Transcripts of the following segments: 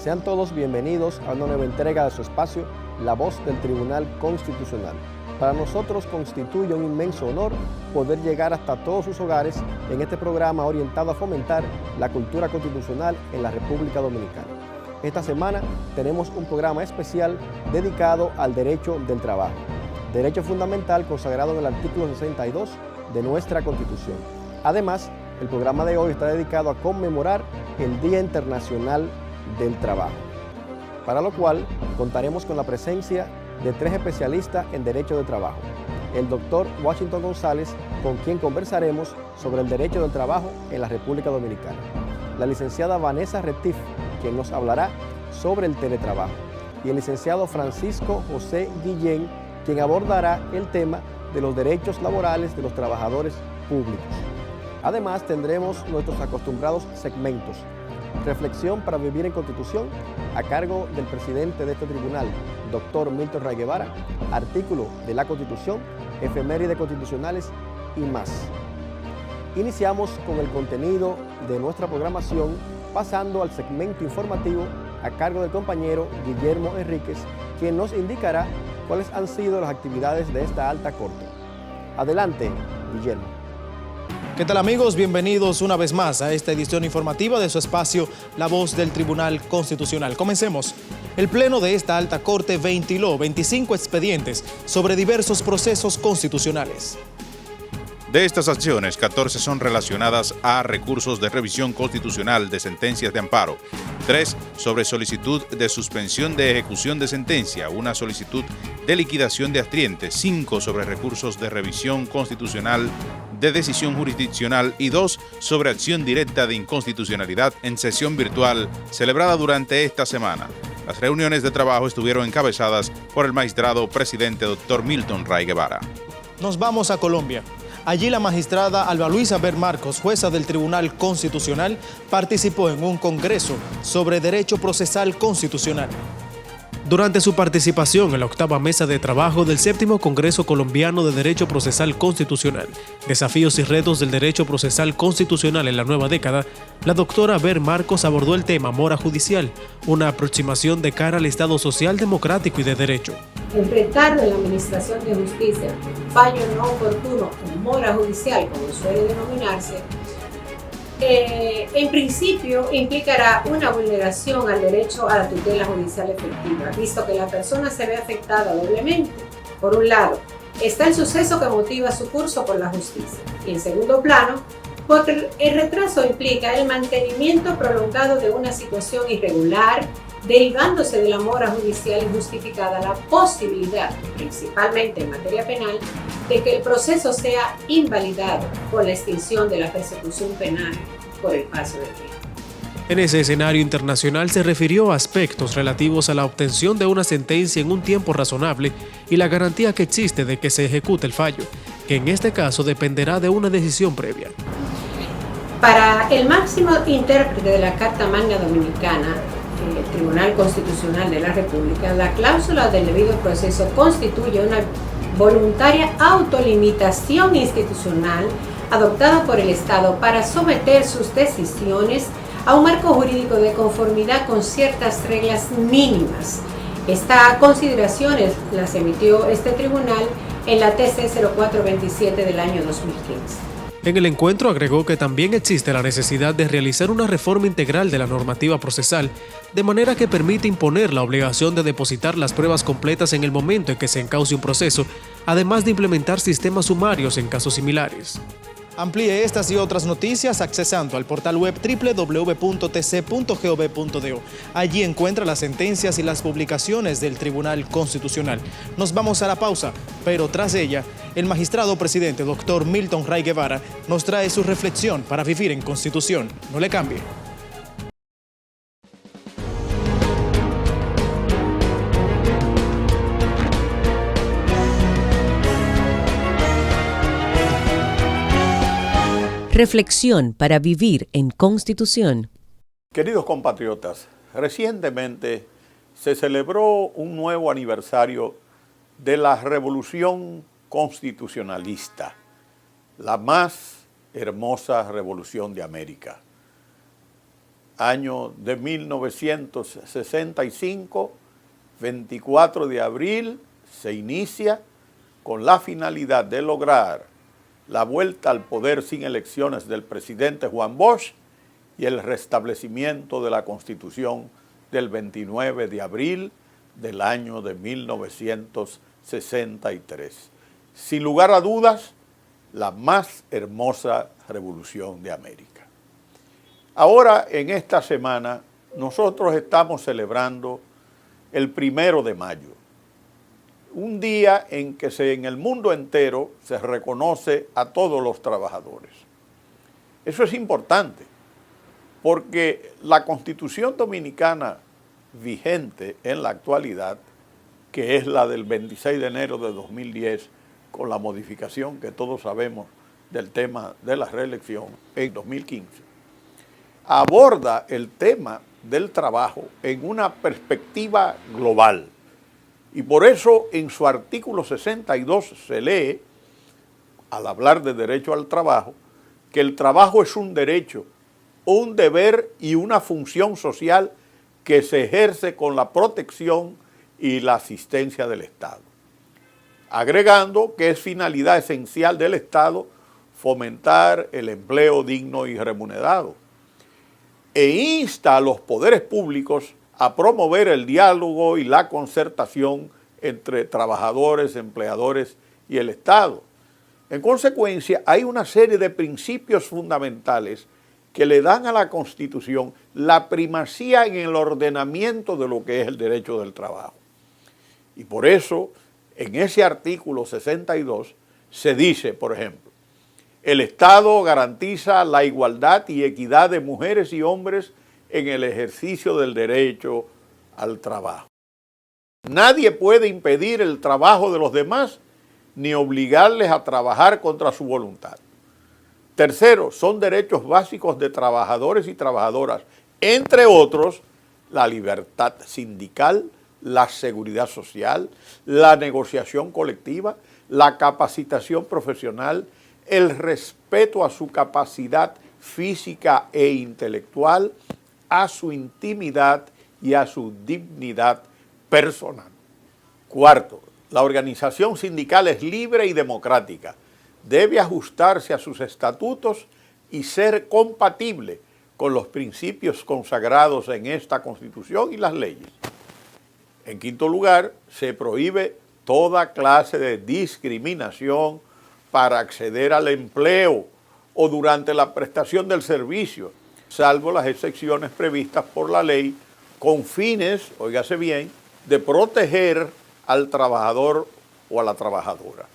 Sean todos bienvenidos a una nueva entrega de su espacio, La Voz del Tribunal Constitucional. Para nosotros constituye un inmenso honor poder llegar hasta todos sus hogares en este programa orientado a fomentar la cultura constitucional en la República Dominicana. Esta semana tenemos un programa especial dedicado al derecho del trabajo, derecho fundamental consagrado en el artículo 62 de nuestra Constitución. Además, el programa de hoy está dedicado a conmemorar el Día Internacional del Trabajo, para lo cual contaremos con la presencia de 3 especialistas en Derecho del Trabajo. El doctor Washington González, con quien conversaremos sobre el derecho del trabajo en la República Dominicana. La licenciada Vanessa Retif, quien nos hablará sobre el teletrabajo. Y el licenciado Francisco José Guillén, quien abordará el tema de los derechos laborales de los trabajadores públicos. Además, tendremos nuestros acostumbrados segmentos. Reflexión para vivir en Constitución, a cargo del presidente de este tribunal, doctor Milton Ray Guevara, artículo de la Constitución, efemérides constitucionales y más. Iniciamos con el contenido de nuestra programación, pasando al segmento informativo a cargo del compañero Guillermo Enríquez, quien nos indicará cuáles han sido las actividades de esta alta corte. Adelante, Guillermo. ¿Qué tal, amigos? Bienvenidos una vez más a esta edición informativa de su espacio La Voz del Tribunal Constitucional. Comencemos. El Pleno de esta alta corte ventiló 25 expedientes sobre diversos procesos constitucionales. De estas acciones, 14 son relacionadas a recursos de revisión constitucional de sentencias de amparo, 3 sobre solicitud de suspensión de ejecución de sentencia, una solicitud de liquidación de astrientes, 5 sobre recursos de revisión constitucional de decisión jurisdiccional y 2 sobre acción directa de inconstitucionalidad en sesión virtual celebrada durante esta semana. Las reuniones de trabajo estuvieron encabezadas por el magistrado presidente Dr. Milton Ray Guevara. Nos vamos a Colombia. Allí la magistrada Alba Luisa Ver Marcos, jueza del Tribunal Constitucional, participó en un congreso sobre derecho procesal constitucional. Durante su participación en la 8ª mesa de trabajo del 7º Congreso Colombiano de Derecho Procesal Constitucional, Desafíos y Retos del Derecho Procesal Constitucional en la Nueva Década, la doctora Ver Marcos abordó el tema mora judicial, una aproximación de cara al Estado social, democrático y de derecho. Enfrentar en la Administración de Justicia fallo no oportuno o mora judicial, como suele denominarse, en principio implicará una vulneración al derecho a la tutela judicial efectiva, visto que la persona se ve afectada doblemente. Por un lado, está el suceso que motiva su curso por la justicia, y en segundo plano, porque el retraso implica el mantenimiento prolongado de una situación irregular, derivándose de la mora judicial injustificada la posibilidad, principalmente en materia penal, de que el proceso sea invalidado por la extinción de la persecución penal por el paso del tiempo. En ese escenario internacional se refirió a aspectos relativos a la obtención de una sentencia en un tiempo razonable y la garantía que existe de que se ejecute el fallo, que en este caso dependerá de una decisión previa. Para el máximo intérprete de la Carta Magna Dominicana, el Tribunal Constitucional de la República, la cláusula del debido proceso constituye una voluntaria autolimitación institucional adoptada por el Estado para someter sus decisiones a un marco jurídico de conformidad con ciertas reglas mínimas. Esta consideración las emitió este tribunal en la TC 0427 del año 2015. En el encuentro agregó que también existe la necesidad de realizar una reforma integral de la normativa procesal, de manera que permite imponer la obligación de depositar las pruebas completas en el momento en que se encauce un proceso, además de implementar sistemas sumarios en casos similares. Amplíe estas y otras noticias accesando al portal web www.tc.gov.do. Allí encuentra las sentencias y las publicaciones del Tribunal Constitucional. Nos vamos a la pausa, pero tras ella, el magistrado presidente Dr. Milton Ray Guevara nos trae su reflexión para vivir en Constitución. No le cambie. Reflexión para vivir en Constitución. Queridos compatriotas, recientemente se celebró un nuevo aniversario de la Revolución Constitucionalista, la más hermosa revolución de América. año de 1965, 24 de abril, se inicia con la finalidad de lograr la vuelta al poder sin elecciones del presidente Juan Bosch y el restablecimiento de la Constitución del 29 de abril del año de 1963. Sin lugar a dudas, la más hermosa revolución de América. Ahora, en esta semana, nosotros estamos celebrando el 1 de mayo, un día en que en el mundo entero se reconoce a todos los trabajadores. Eso es importante, porque la Constitución Dominicana vigente en la actualidad, que es la del 26 de enero de 2010, con la modificación que todos sabemos del tema de la reelección en 2015, aborda el tema del trabajo en una perspectiva global. Y por eso en su artículo 62 se lee, al hablar de derecho al trabajo, que el trabajo es un derecho, un deber y una función social que se ejerce con la protección y la asistencia del Estado. Agregando que es finalidad esencial del Estado fomentar el empleo digno y remunerado. E insta a los poderes públicos a promover el diálogo y la concertación entre trabajadores, empleadores y el Estado. En consecuencia, hay una serie de principios fundamentales que le dan a la Constitución la primacía en el ordenamiento de lo que es el derecho del trabajo. Y por eso, en ese artículo 62, se dice, por ejemplo, el Estado garantiza la igualdad y equidad de mujeres y hombres en el ejercicio del derecho al trabajo. Nadie puede impedir el trabajo de los demás ni obligarles a trabajar contra su voluntad. Tercero, son derechos básicos de trabajadores y trabajadoras, entre otros, la libertad sindical, la seguridad social, la negociación colectiva, la capacitación profesional, el respeto a su capacidad física e intelectual, a su intimidad y a su dignidad personal. Cuarto, la organización sindical es libre y democrática. Debe ajustarse a sus estatutos y ser compatible con los principios consagrados en esta Constitución y las leyes. En quinto lugar, se prohíbe toda clase de discriminación para acceder al empleo o durante la prestación del servicio, salvo las excepciones previstas por la ley con fines, óigase bien, de proteger al trabajador o a la trabajadora.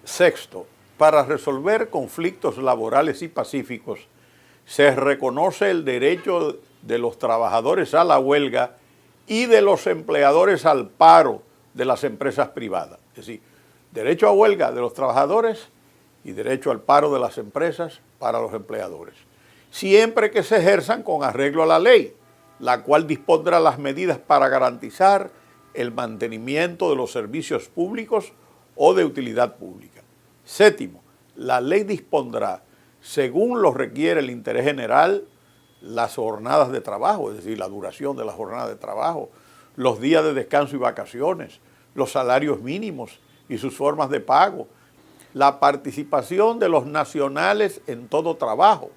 Sexto, para resolver conflictos laborales y pacíficos, se reconoce el derecho de los trabajadores a la huelga y de los empleadores al paro de las empresas privadas. Es decir, derecho a huelga de los trabajadores y derecho al paro de las empresas para los empleadores, siempre que se ejerzan con arreglo a la ley, la cual dispondrá las medidas para garantizar el mantenimiento de los servicios públicos o de utilidad pública. Séptimo, la ley dispondrá, según lo requiere el interés general, las jornadas de trabajo, es decir, la duración de la jornada de trabajo, los días de descanso y vacaciones, los salarios mínimos y sus formas de pago, la participación de los nacionales en todo trabajo,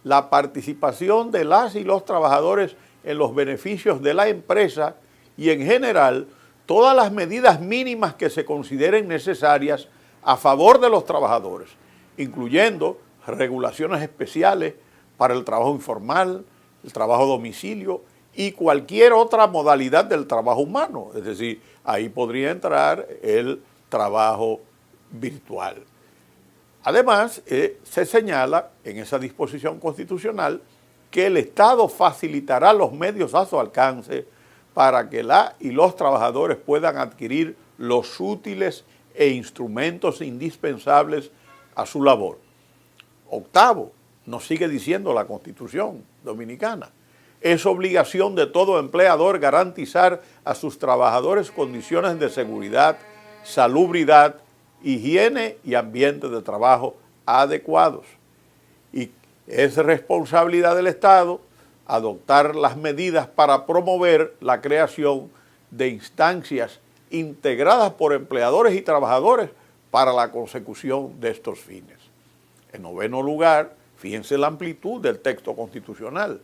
la participación de las y los trabajadores en los beneficios de la empresa y en general todas las medidas mínimas que se consideren necesarias a favor de los trabajadores, incluyendo regulaciones especiales para el trabajo informal, el trabajo a domicilio y cualquier otra modalidad del trabajo humano. Es decir, ahí podría entrar el trabajo virtual. Además, se señala en esa disposición constitucional que el Estado facilitará los medios a su alcance para que la y los trabajadores puedan adquirir los útiles e instrumentos indispensables a su labor. Octavo, nos sigue diciendo la Constitución Dominicana, es obligación de todo empleador garantizar a sus trabajadores condiciones de seguridad, salubridad, higiene y ambiente de trabajo adecuados. Y es responsabilidad del Estado adoptar las medidas para promover la creación de instancias integradas por empleadores y trabajadores para la consecución de estos fines. En noveno lugar, fíjense la amplitud del texto constitucional.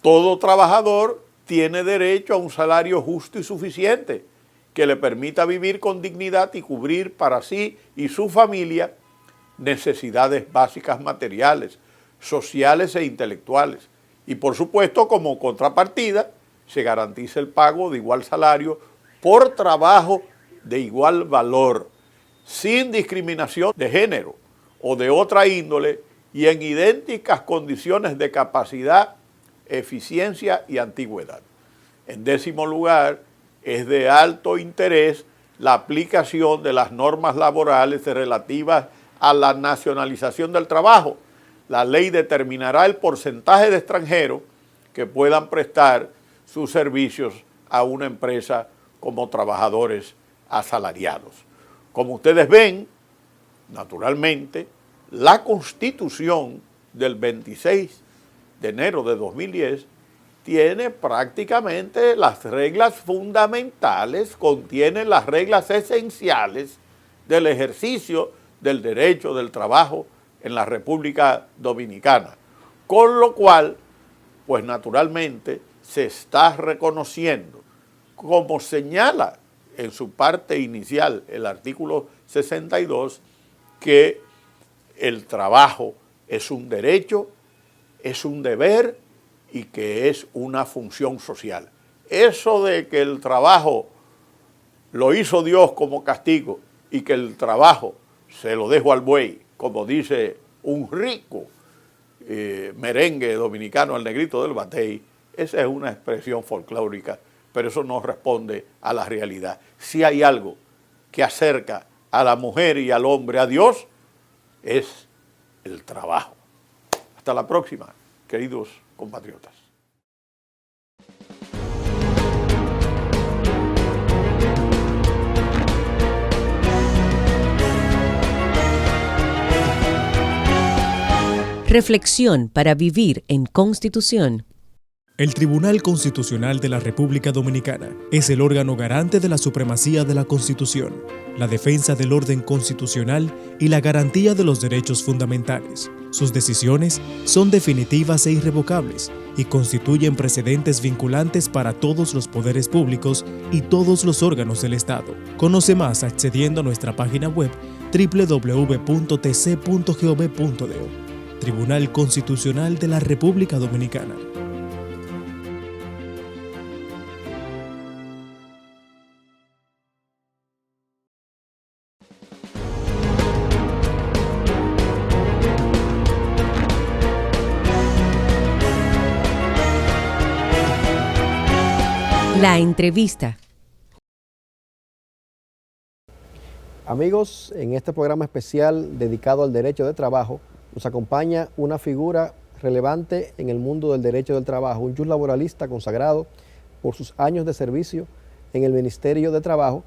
Todo trabajador tiene derecho a un salario justo y suficiente que le permita vivir con dignidad y cubrir para sí y su familia necesidades básicas materiales, sociales e intelectuales. Y por supuesto, como contrapartida, se garantiza el pago de igual salario por trabajo de igual valor, sin discriminación de género o de otra índole y en idénticas condiciones de capacidad, eficiencia y antigüedad. En décimo lugar, es de alto interés la aplicación de las normas laborales relativas a la nacionalización del trabajo. La ley determinará el porcentaje de extranjeros que puedan prestar sus servicios a una empresa como trabajadores asalariados. Como ustedes ven, naturalmente, la Constitución del 26 de enero de 2010 tiene prácticamente las reglas fundamentales, contiene las reglas esenciales del ejercicio del derecho del trabajo en la República Dominicana, con lo cual, pues naturalmente, se está reconociendo, como señala en su parte inicial el artículo 62, que el trabajo es un derecho, es un deber y que es una función social. Eso de que el trabajo lo hizo Dios como castigo y que el trabajo se lo dejo al buey, como dice un rico merengue dominicano, el negrito del batey, esa es una expresión folclórica, pero eso no responde a la realidad. Si hay algo que acerca a la mujer y al hombre a Dios, es el trabajo. Hasta la próxima, queridos compatriotas. Reflexión para vivir en Constitución. El Tribunal Constitucional de la República Dominicana es el órgano garante de la supremacía de la Constitución, la defensa del orden constitucional y la garantía de los derechos fundamentales. Sus decisiones son definitivas e irrevocables y constituyen precedentes vinculantes para todos los poderes públicos y todos los órganos del Estado. Conoce más accediendo a nuestra página web www.tc.gov.do. Tribunal Constitucional de la República Dominicana. La entrevista. Amigos, en este programa especial dedicado al derecho de trabajo, nos acompaña una figura relevante en el mundo del derecho del trabajo, un laboralista consagrado por sus años de servicio en el Ministerio de Trabajo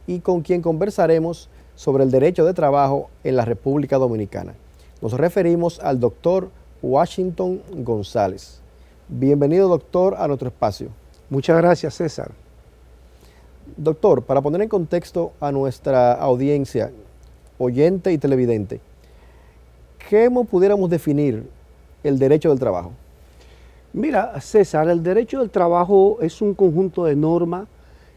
y con quien conversaremos sobre el derecho de trabajo en la República Dominicana. Nos referimos al doctor Washington González. Bienvenido, doctor, a nuestro espacio. Muchas gracias, César. Doctor, para poner en contexto a nuestra audiencia, oyente y televidente, ¿cómo pudiéramos definir el derecho del trabajo? Mira, César, el derecho del trabajo es un conjunto de normas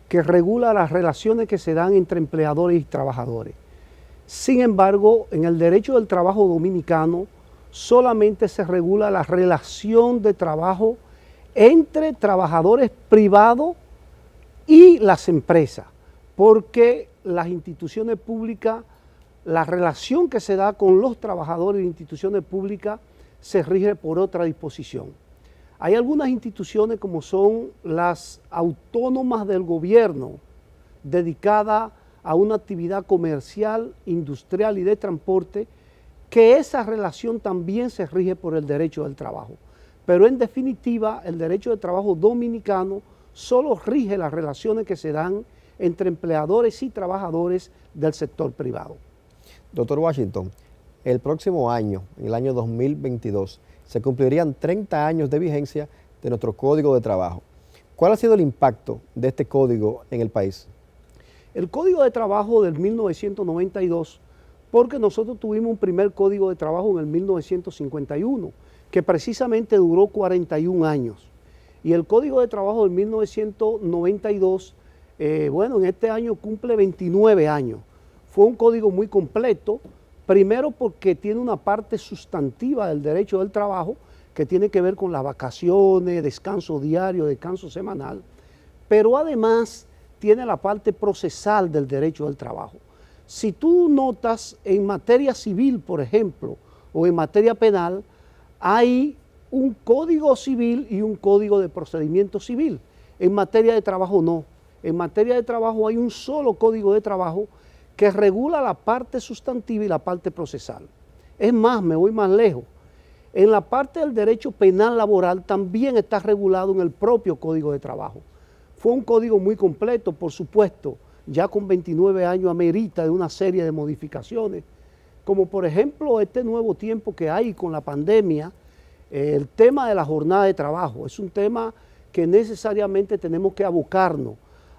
que regula las relaciones que se dan entre empleadores y trabajadores. Sin embargo, en el derecho del trabajo dominicano solamente se regula la relación de trabajo entre trabajadores privados y las empresas, porque las instituciones públicas, la relación que se da con los trabajadores de instituciones públicas se rige por otra disposición. Hay algunas instituciones como son las autónomas del gobierno dedicadas a una actividad comercial, industrial y de transporte, que esa relación también se rige por el derecho del trabajo. Pero en definitiva, el derecho del trabajo dominicano solo rige las relaciones que se dan entre empleadores y trabajadores del sector privado. Doctor Washington, el próximo año, en el año 2022, se cumplirían 30 años de vigencia de nuestro Código de Trabajo. ¿Cuál ha sido el impacto de este código en el país? El Código de Trabajo del 1992, porque nosotros tuvimos un primer Código de Trabajo en el 1951, que precisamente duró 41 años. Y el Código de Trabajo del 1992, en este año cumple 29 años. Fue un código muy completo, primero porque tiene una parte sustantiva del derecho del trabajo, que tiene que ver con las vacaciones, descanso diario, descanso semanal, pero además tiene la parte procesal del derecho del trabajo. Si tú notas en materia civil, por ejemplo, o en materia penal, hay un código civil y un código de procedimiento civil. En materia de trabajo no. En materia de trabajo hay un solo código de trabajo que regula la parte sustantiva y la parte procesal. Es más, me voy más lejos. En la parte del derecho penal laboral también está regulado en el propio Código de Trabajo. Fue un código muy completo, por supuesto, ya con 29 años amerita de una serie de modificaciones, como por ejemplo este nuevo tiempo que hay con la pandemia, el tema de la jornada de trabajo. Es un tema que necesariamente tenemos que abocarnos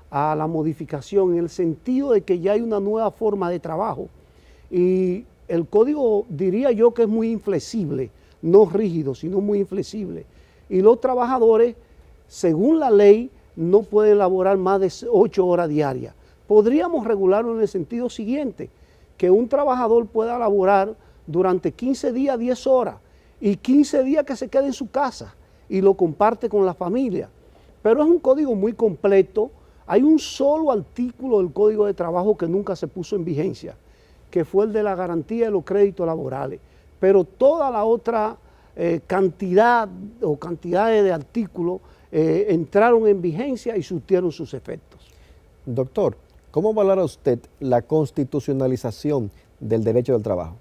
a la modificación en el sentido de que ya hay una nueva forma de trabajo y el código diría yo que es muy inflexible, no rígido, sino muy inflexible. Y los trabajadores, según la ley, no pueden laborar más de 8 horas diarias. Podríamos regularlo en el sentido siguiente, que un trabajador pueda laborar durante 15 días 10 horas y 15 días que se quede en su casa y lo comparte con la familia. Pero es un código muy completo. Hay un solo artículo del Código de Trabajo que nunca se puso en vigencia, que fue el de la garantía de los créditos laborales. Pero toda la otra cantidad o cantidades de artículos entraron en vigencia y surtieron sus efectos. Doctor, ¿cómo valora usted la constitucionalización del derecho del trabajo?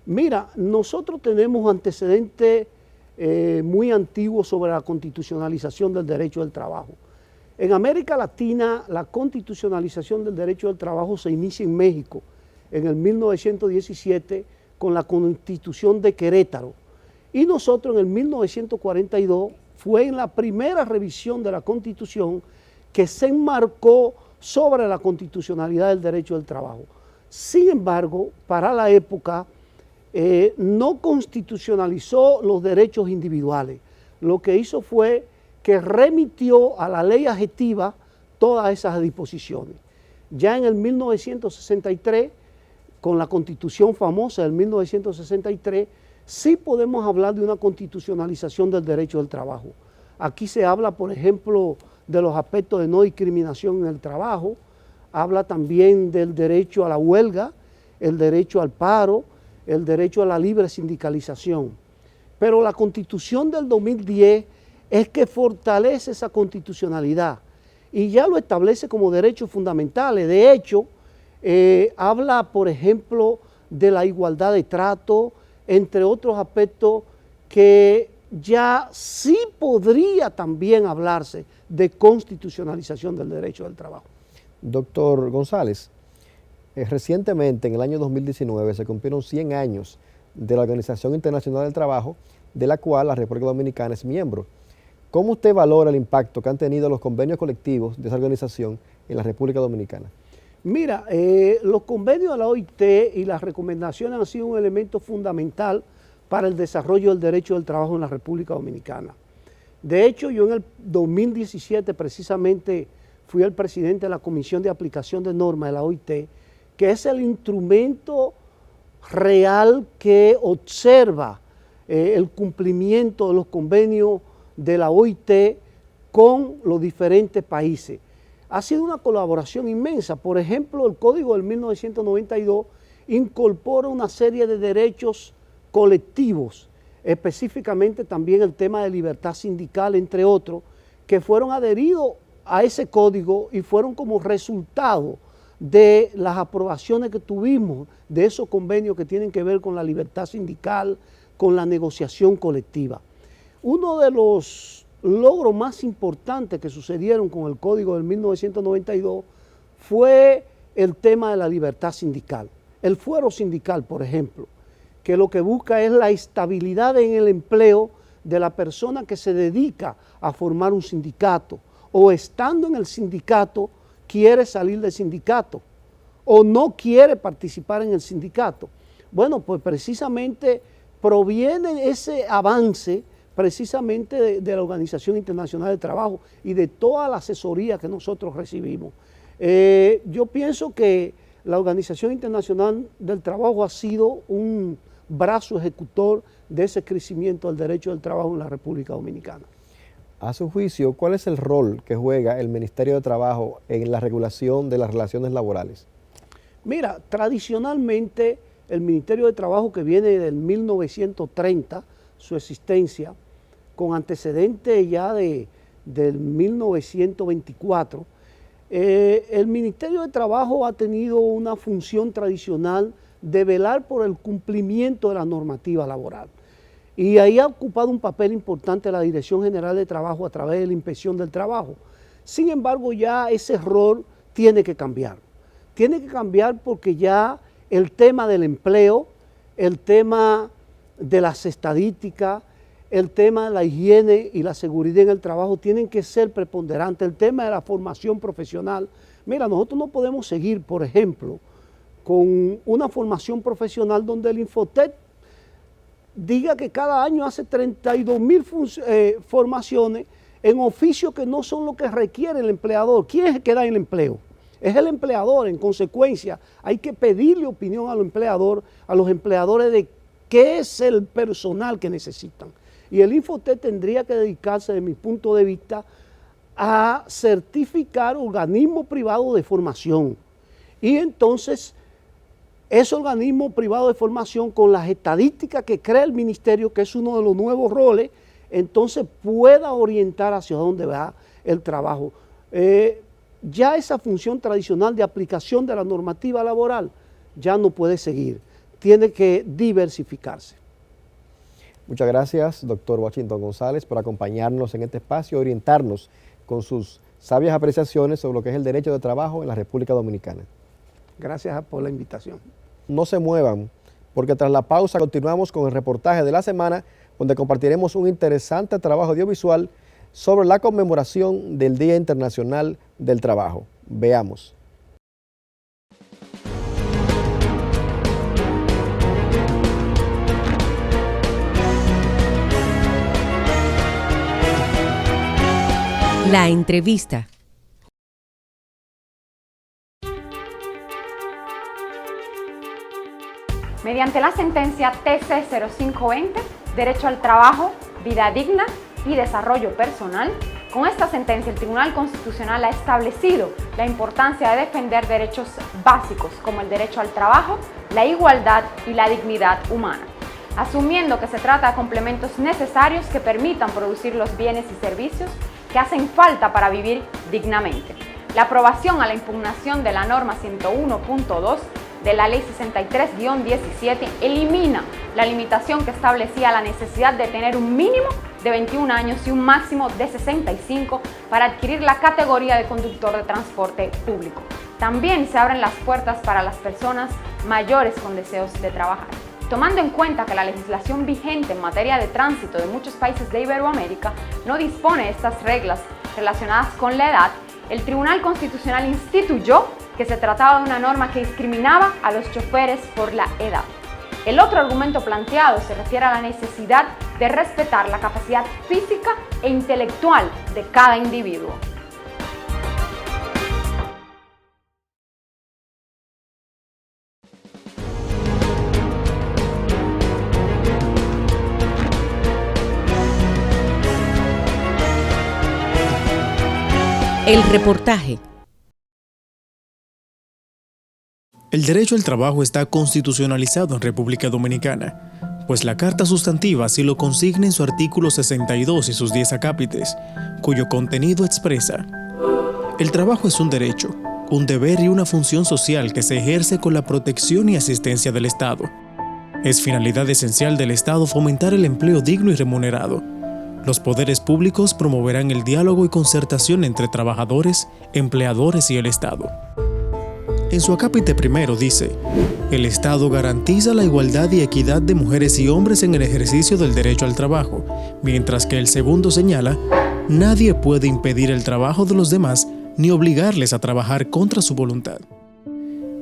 Mira, nosotros tenemos antecedentes muy antiguos sobre la constitucionalización del derecho del trabajo. En América Latina, la constitucionalización del derecho del trabajo se inicia en México en el 1917 con la Constitución de Querétaro. Y nosotros en el 1942 fue en la primera revisión de la Constitución que se enmarcó sobre la constitucionalidad del derecho del trabajo. Sin embargo, para la época no constitucionalizó los derechos individuales. Lo que hizo fue que remitió a la ley adjetiva todas esas disposiciones. Ya en el 1963, con la Constitución famosa del 1963, sí podemos hablar de una constitucionalización del derecho del trabajo. Aquí se habla, por ejemplo, de los aspectos de no discriminación en el trabajo, habla también del derecho a la huelga, el derecho al paro, el derecho a la libre sindicalización. Pero la Constitución del 2010 es que fortalece esa constitucionalidad y ya lo establece como derechos fundamentales. De hecho, habla, por ejemplo, de la igualdad de trato, entre otros aspectos que ya sí podría también hablarse de constitucionalización del derecho del trabajo. Doctor González, recientemente, en el año 2019, se cumplieron 100 años de la Organización Internacional del Trabajo, de la cual la República Dominicana es miembro. ¿Cómo usted valora el impacto que han tenido los convenios colectivos de esa organización en la República Dominicana? Mira, los convenios de la OIT y las recomendaciones han sido un elemento fundamental para el desarrollo del derecho del trabajo en la República Dominicana. De hecho, yo en el 2017 precisamente fui el presidente de la Comisión de Aplicación de Normas de la OIT, que es el instrumento real que observa el cumplimiento de los convenios de la OIT con los diferentes países. Ha sido una colaboración inmensa. Por ejemplo, el Código del 1992 incorpora una serie de derechos colectivos, específicamente también el tema de libertad sindical, entre otros, que fueron adheridos a ese código y fueron como resultado de las aprobaciones que tuvimos de esos convenios que tienen que ver con la libertad sindical, con la negociación colectiva. Uno de los logros más importantes que sucedieron con el Código del 1992 fue el tema de la libertad sindical. El fuero sindical, por ejemplo, que lo que busca es la estabilidad en el empleo de la persona que se dedica a formar un sindicato, o estando en el sindicato quiere salir del sindicato, o no quiere participar en el sindicato. Bueno, pues precisamente proviene ese avance precisamente de la Organización Internacional del Trabajo y de toda la asesoría que nosotros recibimos. Yo pienso que la Organización Internacional del Trabajo ha sido un brazo ejecutor de ese crecimiento del derecho del trabajo en la República Dominicana. A su juicio, ¿cuál es el rol que juega el Ministerio de Trabajo en la regulación de las relaciones laborales? Mira, tradicionalmente el Ministerio de Trabajo, que viene del 1930, su existencia, con antecedentes ya del 1924, el Ministerio de Trabajo ha tenido una función tradicional de velar por el cumplimiento de la normativa laboral. Y ahí ha ocupado un papel importante la Dirección General de Trabajo a través de la Inspección del Trabajo. Sin embargo, ya ese rol tiene que cambiar. Tiene que cambiar porque ya el tema del empleo, el tema de las estadísticas, el tema de la higiene y la seguridad en el trabajo tienen que ser preponderantes. El tema de la formación profesional. Mira, nosotros no podemos seguir, por ejemplo, con una formación profesional donde el Infotep diga que cada año hace 32,000 formaciones en oficios que no son lo que requiere el empleador. ¿Quién es el que da el empleo? Es el empleador. En consecuencia, hay que pedirle opinión a los empleadores de qué es el personal que necesitan. Y el Infotep tendría que dedicarse, desde mi punto de vista, a certificar organismos privados de formación. Y entonces, ese organismo privado de formación, con las estadísticas que crea el ministerio, que es uno de los nuevos roles, entonces pueda orientar hacia dónde va el trabajo. Ya esa función tradicional de aplicación de la normativa laboral ya no puede seguir, tiene que diversificarse. Muchas gracias, doctor Washington González, por acompañarnos en este espacio y orientarnos con sus sabias apreciaciones sobre lo que es el derecho de trabajo en la República Dominicana. Gracias por la invitación. No se muevan, porque tras la pausa continuamos con el reportaje de la semana, donde compartiremos un interesante trabajo audiovisual sobre la conmemoración del Día Internacional del Trabajo. Veamos. La entrevista. Mediante la sentencia TC 0520, Derecho al Trabajo, Vida Digna y Desarrollo Personal, con esta sentencia el Tribunal Constitucional ha establecido la importancia de defender derechos básicos como el derecho al trabajo, la igualdad y la dignidad humana, asumiendo que se trata de complementos necesarios que permitan producir los bienes y servicios que hacen falta para vivir dignamente. La aprobación a la impugnación de la norma 101.2 de la Ley 63-17 elimina la limitación que establecía la necesidad de tener un mínimo de 21 años y un máximo de 65 para adquirir la categoría de conductor de transporte público. También se abren las puertas para las personas mayores con deseos de trabajar. Tomando en cuenta que la legislación vigente en materia de tránsito de muchos países de Iberoamérica no dispone de estas reglas relacionadas con la edad, el Tribunal Constitucional instituyó que se trataba de una norma que discriminaba a los choferes por la edad. El otro argumento planteado se refiere a la necesidad de respetar la capacidad física e intelectual de cada individuo. El reportaje. El derecho al trabajo está constitucionalizado en República Dominicana, pues la Carta Sustantiva así lo consigna en su artículo 62 y sus 10 acápites, cuyo contenido expresa: el trabajo es un derecho, un deber y una función social que se ejerce con la protección y asistencia del Estado. Es finalidad esencial del Estado fomentar el empleo digno y remunerado. Los poderes públicos promoverán el diálogo y concertación entre trabajadores, empleadores y el Estado. En su acápite primero dice: el Estado garantiza la igualdad y equidad de mujeres y hombres en el ejercicio del derecho al trabajo, mientras que el segundo señala: nadie puede impedir el trabajo de los demás ni obligarles a trabajar contra su voluntad.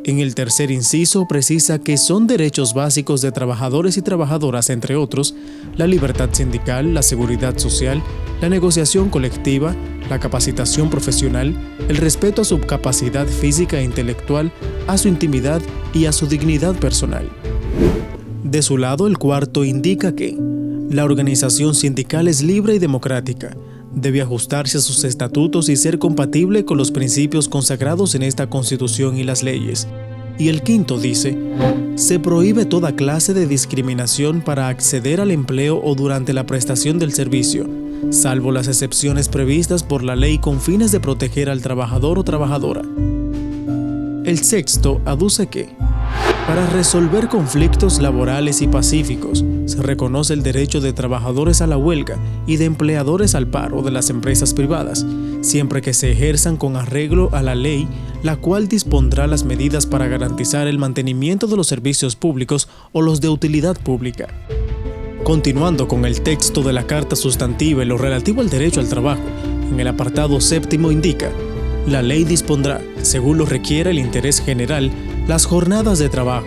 En el tercer inciso precisa que son derechos básicos de trabajadores y trabajadoras, entre otros, la libertad sindical, la seguridad social, la negociación colectiva, la capacitación profesional, el respeto a su capacidad física e intelectual, a su intimidad y a su dignidad personal. De su lado, el cuarto indica que la organización sindical es libre y democrática, debe ajustarse a sus estatutos y ser compatible con los principios consagrados en esta Constitución y las leyes. Y el quinto dice: se prohíbe toda clase de discriminación para acceder al empleo o durante la prestación del servicio, salvo las excepciones previstas por la ley con fines de proteger al trabajador o trabajadora. El sexto aduce que, para resolver conflictos laborales y pacíficos, se reconoce el derecho de trabajadores a la huelga y de empleadores al paro de las empresas privadas, siempre que se ejerzan con arreglo a la ley, la cual dispondrá las medidas para garantizar el mantenimiento de los servicios públicos o los de utilidad pública. Continuando con el texto de la Carta Sustantiva en lo relativo al derecho al trabajo, en el apartado séptimo indica: la ley dispondrá, según lo requiera el interés general, las jornadas de trabajo,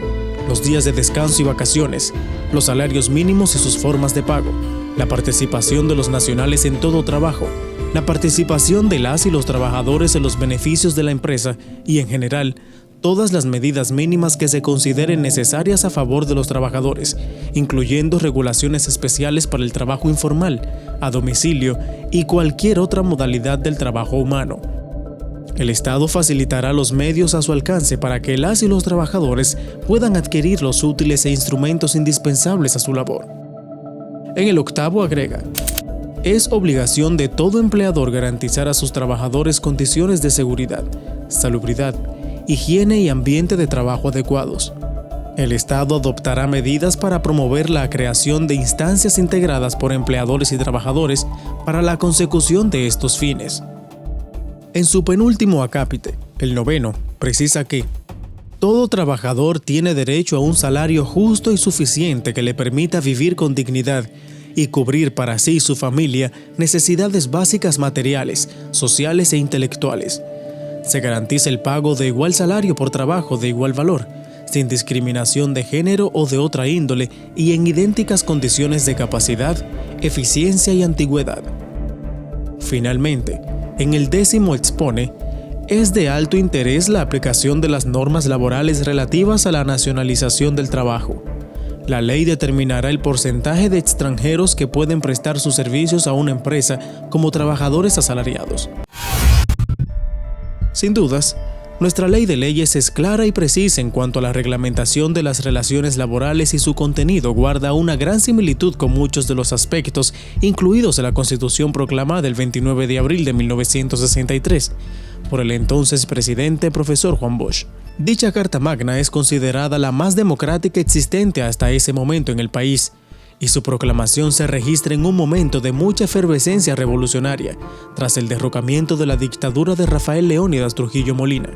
los días de descanso y vacaciones, los salarios mínimos y sus formas de pago, la participación de los nacionales en todo trabajo, la participación de las y los trabajadores en los beneficios de la empresa y, en general, todas las medidas mínimas que se consideren necesarias a favor de los trabajadores, incluyendo regulaciones especiales para el trabajo informal, a domicilio y cualquier otra modalidad del trabajo humano. El Estado facilitará los medios a su alcance para que las y los trabajadores puedan adquirir los útiles e instrumentos indispensables a su labor. En el octavo agrega: es obligación de todo empleador garantizar a sus trabajadores condiciones de seguridad, salubridad, higiene y ambiente de trabajo adecuados. El Estado adoptará medidas para promover la creación de instancias integradas por empleadores y trabajadores para la consecución de estos fines. En su penúltimo acápite, el noveno, precisa que todo trabajador tiene derecho a un salario justo y suficiente que le permita vivir con dignidad y cubrir para sí y su familia necesidades básicas materiales, sociales e intelectuales. Se garantiza el pago de igual salario por trabajo de igual valor, sin discriminación de género o de otra índole y en idénticas condiciones de capacidad, eficiencia y antigüedad. Finalmente, en el décimo expone: es de alto interés la aplicación de las normas laborales relativas a la nacionalización del trabajo. La ley determinará el porcentaje de extranjeros que pueden prestar sus servicios a una empresa como trabajadores asalariados. Sin dudas, nuestra ley de leyes es clara y precisa en cuanto a la reglamentación de las relaciones laborales y su contenido guarda una gran similitud con muchos de los aspectos incluidos en la Constitución proclamada el 29 de abril de 1963 por el entonces presidente profesor Juan Bosch. Dicha Carta Magna es considerada la más democrática existente hasta ese momento en el país, y su proclamación se registra en un momento de mucha efervescencia revolucionaria, tras el derrocamiento de la dictadura de Rafael Leónidas Trujillo Molina.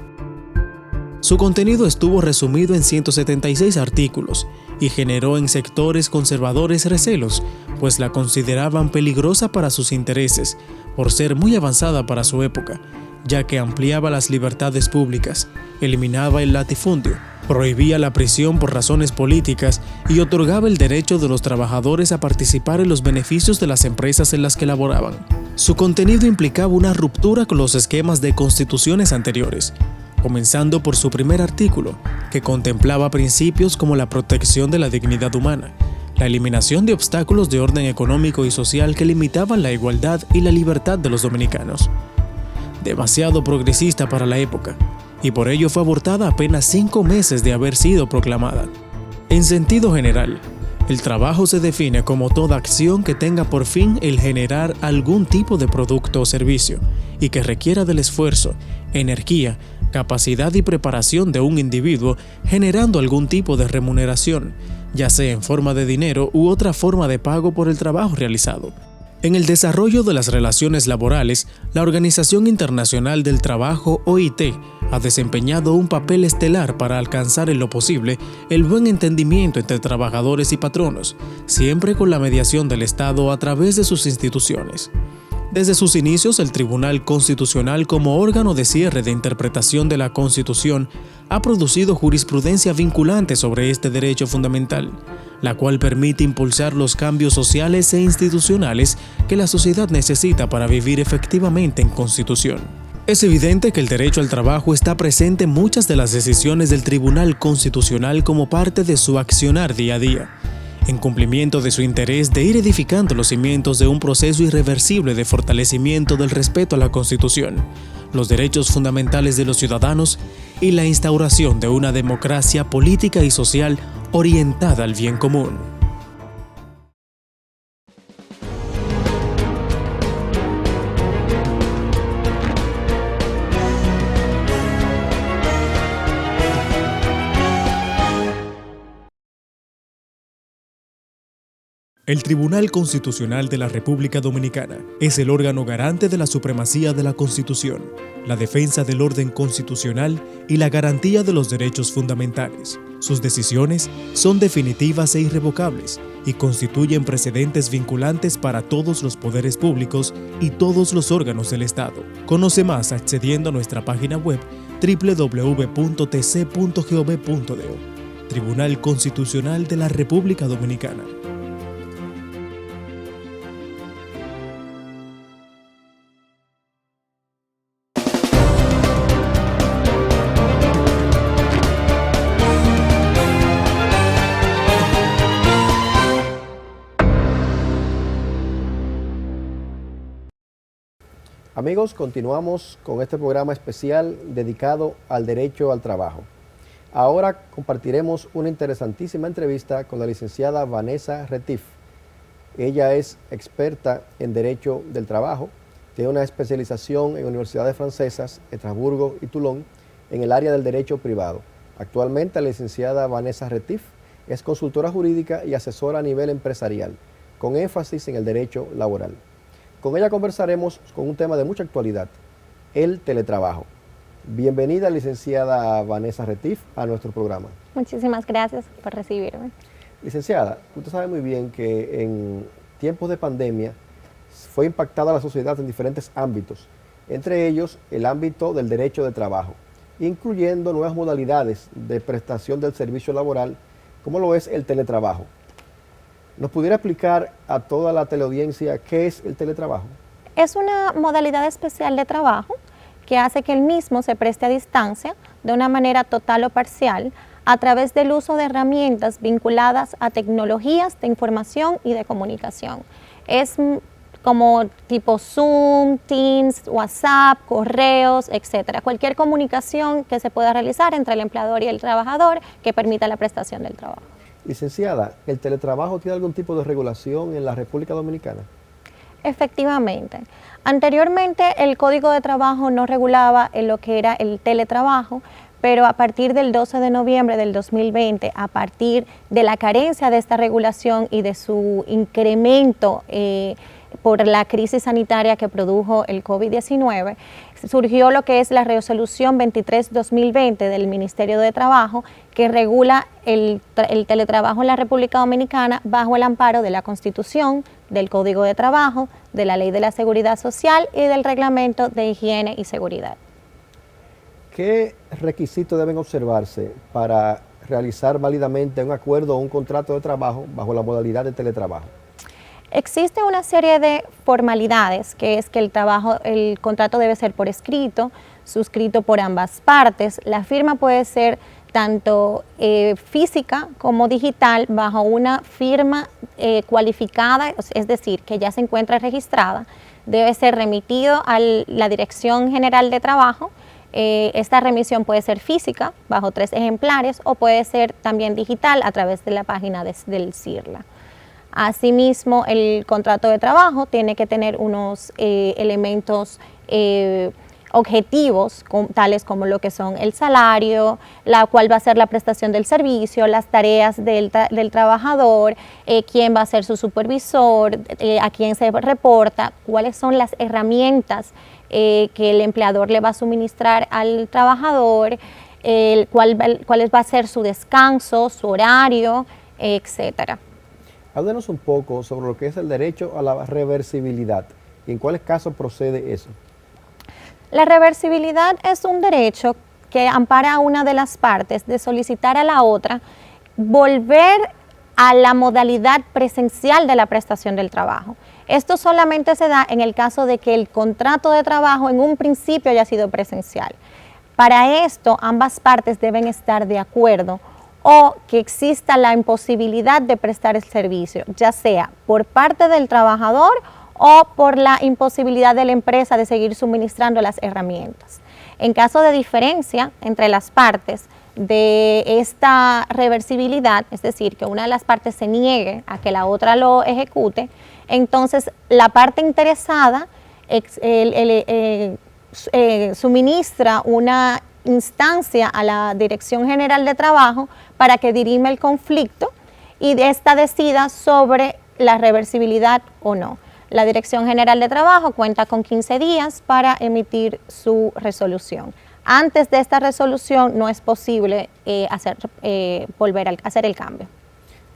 Su contenido estuvo resumido en 176 artículos y generó en sectores conservadores recelos, pues la consideraban peligrosa para sus intereses, por ser muy avanzada para su época, ya que ampliaba las libertades públicas, eliminaba el latifundio, prohibía la prisión por razones políticas y otorgaba el derecho de los trabajadores a participar en los beneficios de las empresas en las que laboraban. Su contenido implicaba una ruptura con los esquemas de constituciones anteriores, comenzando por su primer artículo, que contemplaba principios como la protección de la dignidad humana, la eliminación de obstáculos de orden económico y social que limitaban la igualdad y la libertad de los dominicanos. Demasiado progresista para la época, y por ello fue abortada apenas 5 meses de haber sido proclamada. En sentido general, el trabajo se define como toda acción que tenga por fin el generar algún tipo de producto o servicio, y que requiera del esfuerzo, energía, capacidad y preparación de un individuo generando algún tipo de remuneración, ya sea en forma de dinero u otra forma de pago por el trabajo realizado. En el desarrollo de las relaciones laborales, la Organización Internacional del Trabajo, OIT, ha desempeñado un papel estelar para alcanzar en lo posible el buen entendimiento entre trabajadores y patronos, siempre con la mediación del Estado a través de sus instituciones. Desde sus inicios, el Tribunal Constitucional, como órgano de cierre de interpretación de la Constitución, ha producido jurisprudencia vinculante sobre este derecho fundamental, la cual permite impulsar los cambios sociales e institucionales que la sociedad necesita para vivir efectivamente en Constitución. Es evidente que el derecho al trabajo está presente en muchas de las decisiones del Tribunal Constitucional como parte de su accionar día a día, en cumplimiento de su interés de ir edificando los cimientos de un proceso irreversible de fortalecimiento del respeto a la Constitución, los derechos fundamentales de los ciudadanos y la instauración de una democracia política y social orientada al bien común. El Tribunal Constitucional de la República Dominicana es el órgano garante de la supremacía de la Constitución, la defensa del orden constitucional y la garantía de los derechos fundamentales. Sus decisiones son definitivas e irrevocables y constituyen precedentes vinculantes para todos los poderes públicos y todos los órganos del Estado. Conoce más accediendo a nuestra página web www.tc.gov.do. Tribunal Constitucional de la República Dominicana. Amigos, continuamos con este programa especial dedicado al derecho al trabajo. Ahora compartiremos una interesantísima entrevista con la licenciada Vanessa Retif. Ella es experta en Derecho del Trabajo, tiene una especialización en universidades francesas, Estrasburgo y Toulon, en el área del derecho privado. Actualmente la licenciada Vanessa Retif es consultora jurídica y asesora a nivel empresarial, con énfasis en el derecho laboral. Con ella conversaremos con un tema de mucha actualidad, el teletrabajo. Bienvenida, licenciada Vanessa Retif, a nuestro programa. Muchísimas gracias por recibirme. Licenciada, usted sabe muy bien que en tiempos de pandemia fue impactada la sociedad en diferentes ámbitos, entre ellos el ámbito del derecho de trabajo, incluyendo nuevas modalidades de prestación del servicio laboral, como lo es el teletrabajo. ¿Nos pudiera explicar a toda la teleaudiencia qué es el teletrabajo? Es una modalidad especial de trabajo que hace que el mismo se preste a distancia de una manera total o parcial a través del uso de herramientas vinculadas a tecnologías de información y de comunicación. Es como tipo Zoom, Teams, WhatsApp, correos, etcétera. Cualquier comunicación que se pueda realizar entre el empleador y el trabajador que permita la prestación del trabajo. Licenciada, ¿el teletrabajo tiene algún tipo de regulación en la República Dominicana? Efectivamente. Anteriormente el Código de Trabajo no regulaba en lo que era el teletrabajo, pero a partir del 12 de noviembre del 2020, a partir de la carencia de esta regulación y de su incremento por la crisis sanitaria que produjo el COVID-19, surgió lo que es la resolución 23-2020 del Ministerio de Trabajo, que regula el teletrabajo en la República Dominicana bajo el amparo de la Constitución, del Código de Trabajo, de la Ley de la Seguridad Social y del Reglamento de Higiene y Seguridad. ¿Qué requisitos deben observarse para realizar válidamente un acuerdo o un contrato de trabajo bajo la modalidad de teletrabajo? Existe una serie de formalidades, que es que el contrato debe ser por escrito, suscrito por ambas partes. La firma puede ser tanto física como digital bajo una firma cualificada, es decir, que ya se encuentra registrada. Debe ser remitido a la Dirección General de Trabajo. Esta remisión puede ser física, bajo 3 ejemplares, o puede ser también digital a través de la página del CIRLA. Asimismo, el contrato de trabajo tiene que tener unos elementos objetivos tales como lo que son el salario, la cual va a ser la prestación del servicio, las tareas del trabajador, quién va a ser su supervisor, a quién se reporta, cuáles son las herramientas que el empleador le va a suministrar al trabajador, cuál va a ser su descanso, su horario, etcétera. Háblenos un poco sobre lo que es el derecho a la reversibilidad y en cuáles casos procede eso. La reversibilidad es un derecho que ampara a una de las partes de solicitar a la otra volver a la modalidad presencial de la prestación del trabajo. Esto solamente se da en el caso de que el contrato de trabajo en un principio haya sido presencial. Para esto, ambas partes deben estar de acuerdo o que exista la imposibilidad de prestar el servicio, ya sea por parte del trabajador o por la imposibilidad de la empresa de seguir suministrando las herramientas. En caso de diferencia entre las partes de esta reversibilidad, es decir, que una de las partes se niegue a que la otra lo ejecute, entonces la parte interesada suministra una instancia a la Dirección General de Trabajo para que dirima el conflicto y esta decida sobre la reversibilidad o no. La Dirección General de Trabajo cuenta con 15 días para emitir su resolución. Antes de esta resolución no es posible volver a hacer el cambio.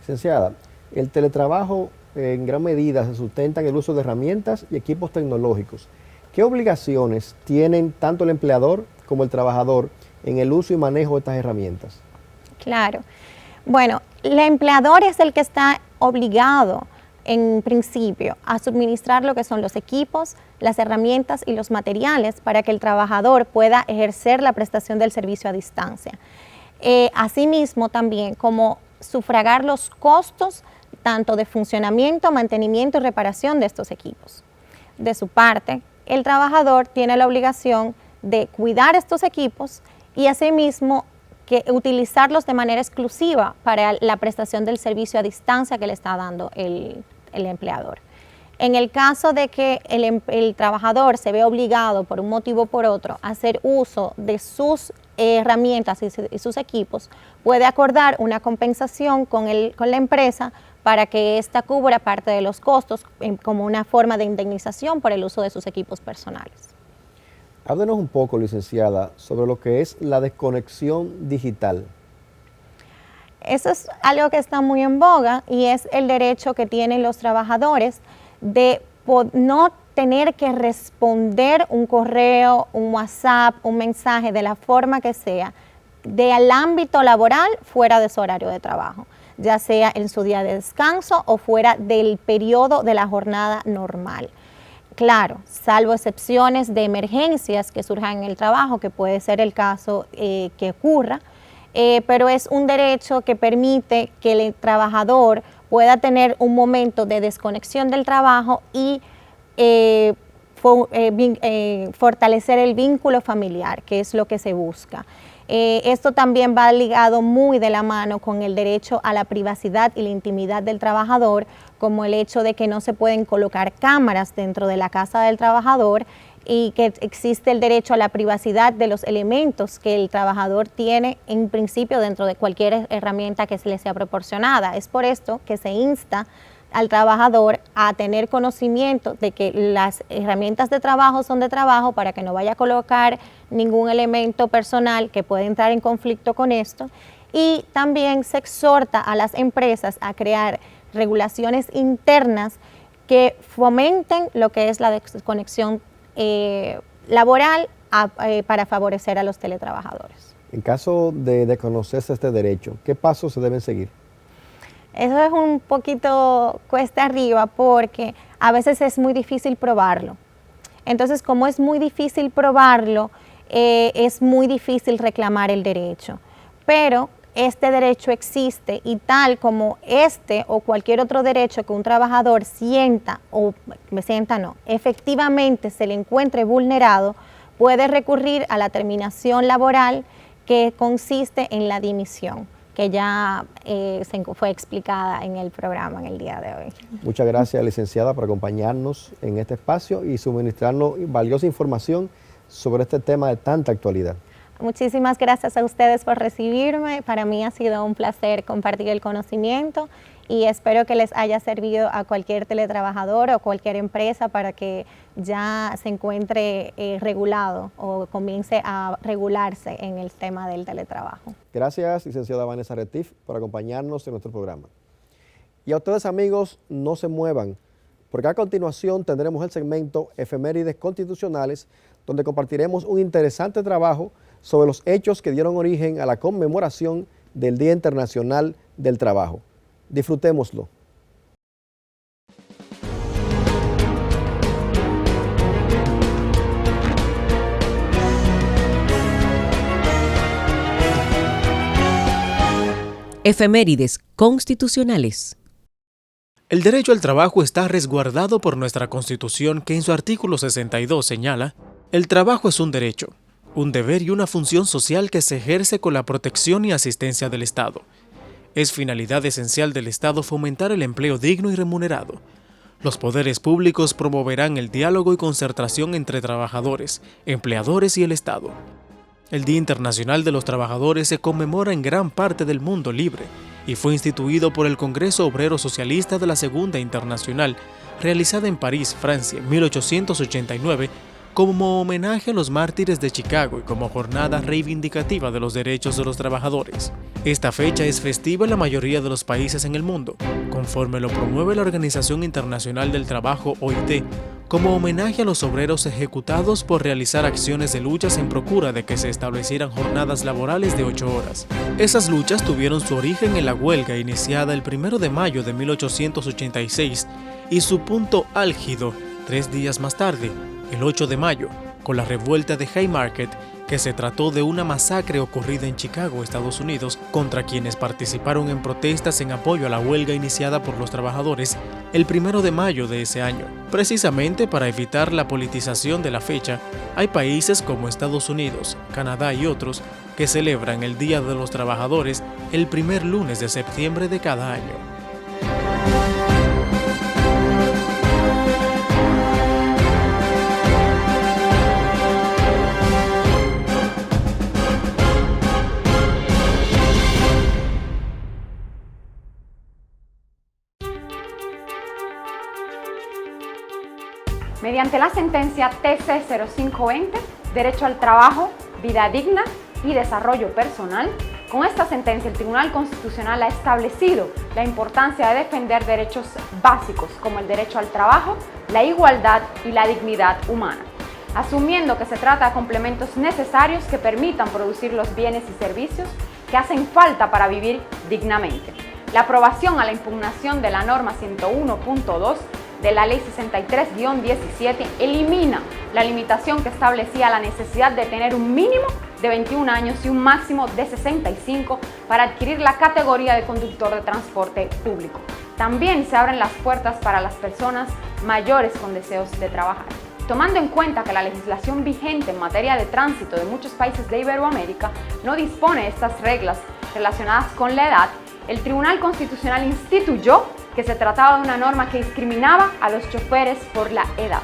Licenciada, el teletrabajo en gran medida se sustenta en el uso de herramientas y equipos tecnológicos. ¿Qué obligaciones tienen tanto el empleador como el trabajador en el uso y manejo de estas herramientas? Claro. Bueno, el empleador es el que está obligado en principio a suministrar lo que son los equipos, las herramientas y los materiales para que el trabajador pueda ejercer la prestación del servicio a distancia. Asimismo también como sufragar los costos tanto de funcionamiento, mantenimiento y reparación de estos equipos. De su parte, el trabajador tiene la obligación de cuidar estos equipos y asimismo que utilizarlos de manera exclusiva para la prestación del servicio a distancia que le está dando el empleador. En el caso de que el trabajador se ve obligado por un motivo o por otro a hacer uso de sus herramientas y sus equipos, puede acordar una compensación con la empresa para que ésta cubra parte de los costos como una forma de indemnización por el uso de sus equipos personales. Háblenos un poco, licenciada, sobre lo que es la desconexión digital. Eso es algo que está muy en boga y es el derecho que tienen los trabajadores de no tener que responder un correo, un WhatsApp, un mensaje de la forma que sea, del ámbito laboral fuera de su horario de trabajo, ya sea en su día de descanso o fuera del periodo de la jornada normal. Claro, salvo excepciones de emergencias que surjan en el trabajo, que puede ser el caso que ocurra, pero es un derecho que permite que el trabajador pueda tener un momento de desconexión del trabajo y fortalecer el vínculo familiar, que es lo que se busca. Esto también va ligado muy de la mano con el derecho a la privacidad y la intimidad del trabajador, como el hecho de que no se pueden colocar cámaras dentro de la casa del trabajador y que existe el derecho a la privacidad de los elementos que el trabajador tiene en principio dentro de cualquier herramienta que se le sea proporcionada. Es por esto que se insta al trabajador a tener conocimiento de que las herramientas de trabajo son de trabajo para que no vaya a colocar ningún elemento personal que pueda entrar en conflicto con esto, y también se exhorta a las empresas a crear regulaciones internas que fomenten lo que es la desconexión laboral para favorecer a los teletrabajadores. En caso de desconocerse este derecho, ¿qué pasos se deben seguir? Eso es un poquito cuesta arriba porque a veces es muy difícil probarlo. Entonces, como es muy difícil probarlo, es muy difícil reclamar el derecho. Pero este derecho existe y tal como este o cualquier otro derecho que un trabajador efectivamente se le encuentre vulnerado, puede recurrir a la terminación laboral que consiste en la dimisión, que ya fue explicada en el programa en el día de hoy. Muchas gracias, licenciada, por acompañarnos en este espacio y suministrarnos valiosa información sobre este tema de tanta actualidad. Muchísimas gracias a ustedes por recibirme. Para mí ha sido un placer compartir el conocimiento y espero que les haya servido a cualquier teletrabajador o cualquier empresa para que ya se encuentre regulado o comience a regularse en el tema del teletrabajo. Gracias, licenciada Vanessa Retif, por acompañarnos en nuestro programa. Y a ustedes, amigos, no se muevan, porque a continuación tendremos el segmento Efemérides Constitucionales, donde compartiremos un interesante trabajo sobre los hechos que dieron origen a la conmemoración del Día Internacional del Trabajo. Disfrutémoslo. Efemérides constitucionales. El derecho al trabajo está resguardado por nuestra Constitución, que en su artículo 62 señala: el trabajo es un derecho, un deber y una función social que se ejerce con la protección y asistencia del Estado. Es finalidad esencial del Estado fomentar el empleo digno y remunerado. Los poderes públicos promoverán el diálogo y concertación entre trabajadores, empleadores y el Estado. El Día Internacional de los Trabajadores se conmemora en gran parte del mundo libre y fue instituido por el Congreso Obrero Socialista de la Segunda Internacional, realizada en París, Francia, en 1889, como homenaje a los mártires de Chicago y como jornada reivindicativa de los derechos de los trabajadores. Esta fecha es festiva en la mayoría de los países en el mundo, conforme lo promueve la Organización Internacional del Trabajo, OIT, como homenaje a los obreros ejecutados por realizar acciones de luchas en procura de que se establecieran jornadas laborales de 8 horas. Esas luchas tuvieron su origen en la huelga iniciada el 1 de mayo de 1886 y su punto álgido 3 días más tarde, el 8 de mayo, con la revuelta de Haymarket, que se trató de una masacre ocurrida en Chicago, Estados Unidos, contra quienes participaron en protestas en apoyo a la huelga iniciada por los trabajadores el 1 de mayo de ese año. Precisamente para evitar la politización de la fecha, hay países como Estados Unidos, Canadá y otros que celebran el Día de los Trabajadores el primer lunes de septiembre de cada año. Mediante la sentencia TC 0520, Derecho al Trabajo, Vida Digna y Desarrollo Personal, con esta sentencia el Tribunal Constitucional ha establecido la importancia de defender derechos básicos como el derecho al trabajo, la igualdad y la dignidad humana, asumiendo que se trata de complementos necesarios que permitan producir los bienes y servicios que hacen falta para vivir dignamente. La aprobación a la impugnación de la norma 101.2 de la Ley 63-17 elimina la limitación que establecía la necesidad de tener un mínimo de 21 años y un máximo de 65 para adquirir la categoría de conductor de transporte público. También se abren las puertas para las personas mayores con deseos de trabajar. Tomando en cuenta que la legislación vigente en materia de tránsito de muchos países de Iberoamérica no dispone de estas reglas relacionadas con la edad, el Tribunal Constitucional instituyó que se trataba de una norma que discriminaba a los choferes por la edad.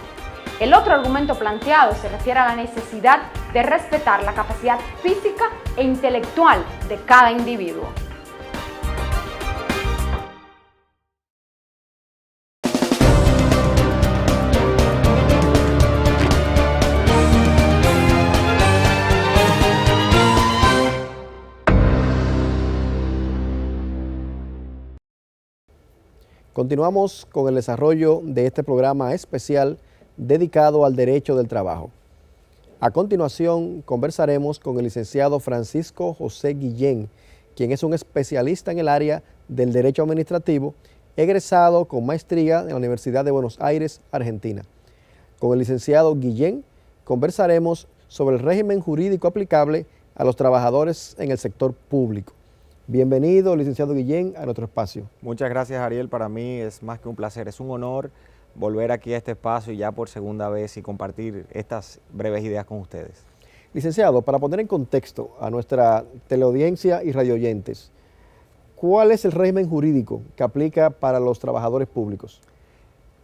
El otro argumento planteado se refiere a la necesidad de respetar la capacidad física e intelectual de cada individuo. Continuamos con el desarrollo de este programa especial dedicado al derecho del trabajo. A continuación conversaremos con el licenciado Francisco José Guillén, quien es un especialista en el área del derecho administrativo, egresado con maestría en la Universidad de Buenos Aires, Argentina. Con el licenciado Guillén conversaremos sobre el régimen jurídico aplicable a los trabajadores en el sector público. Bienvenido, licenciado Guillén, a nuestro espacio. Muchas gracias, Ariel. Para mí es más que un placer, es un honor volver aquí a este espacio y ya por segunda vez y compartir estas breves ideas con ustedes. Licenciado, para poner en contexto a nuestra teleaudiencia y radioyentes, ¿cuál es el régimen jurídico que aplica para los trabajadores públicos?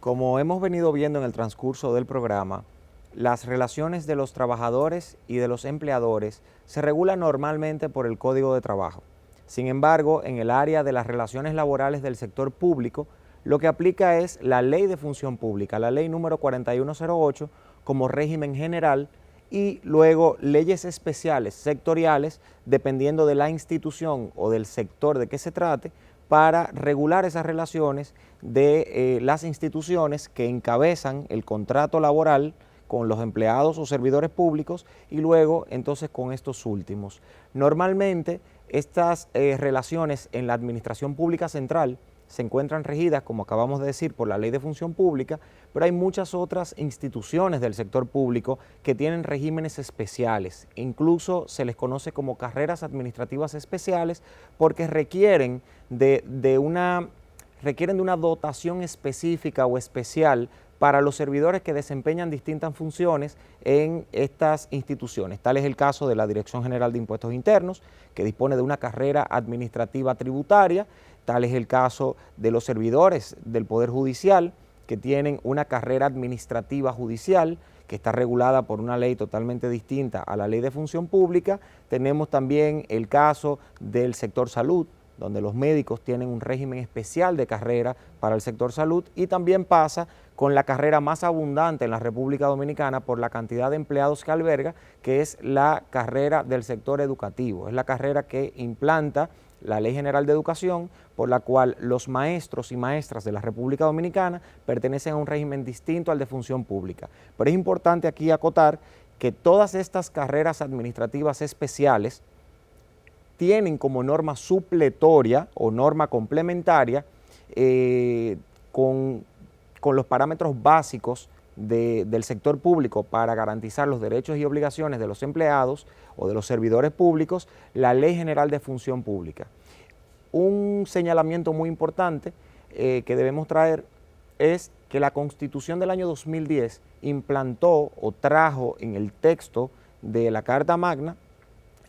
Como hemos venido viendo en el transcurso del programa, el régimen jurídico aplicable a los trabajadores públicos las relaciones de los trabajadores y de los empleadores se regulan normalmente por el Código de Trabajo. Sin embargo, en el área de las relaciones laborales del sector público, lo que aplica es la Ley de Función Pública, la Ley número 4108, como régimen general, y luego leyes especiales, sectoriales, dependiendo de la institución o del sector de que se trate, para regular esas relaciones de las instituciones que encabezan el contrato laboral con los empleados o servidores públicos y luego entonces con estos últimos. Normalmente estas relaciones en la administración pública central se encuentran regidas, como acabamos de decir, por la Ley de Función Pública, pero hay muchas otras instituciones del sector público que tienen regímenes especiales. Incluso se les conoce como carreras administrativas especiales porque requieren de una dotación específica o especial para los servidores que desempeñan distintas funciones en estas instituciones. Tal es el caso de la Dirección General de Impuestos Internos, que dispone de una carrera administrativa tributaria. Tal es el caso de los servidores del Poder Judicial, que tienen una carrera administrativa judicial, que está regulada por una ley totalmente distinta a la Ley de Función Pública. Tenemos también el caso del sector salud, donde los médicos tienen un régimen especial de carrera para el sector salud, y también pasa con la carrera más abundante en la República Dominicana por la cantidad de empleados que alberga, que es la carrera del sector educativo. Es la carrera que implanta la Ley General de Educación, por la cual los maestros y maestras de la República Dominicana pertenecen a un régimen distinto al de función pública. Pero es importante aquí acotar que todas estas carreras administrativas especiales tienen como norma supletoria o norma complementaria con los parámetros básicos del sector público para garantizar los derechos y obligaciones de los empleados o de los servidores públicos, la Ley General de Función Pública. Un señalamiento muy importante que debemos traer es que la Constitución del año 2010 implantó o trajo en el texto de la Carta Magna,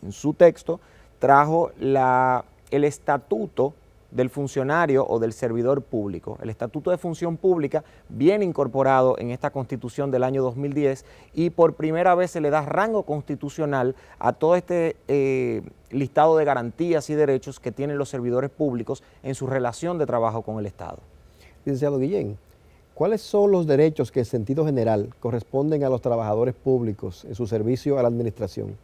en su texto, trajo el estatuto del funcionario o del servidor público. El Estatuto de Función Pública viene incorporado en esta Constitución del año 2010 y por primera vez se le da rango constitucional a todo este listado de garantías y derechos que tienen los servidores públicos en su relación de trabajo con el Estado. Licenciado Guillén, ¿cuáles son los derechos que en sentido general corresponden a los trabajadores públicos en su servicio a la administración?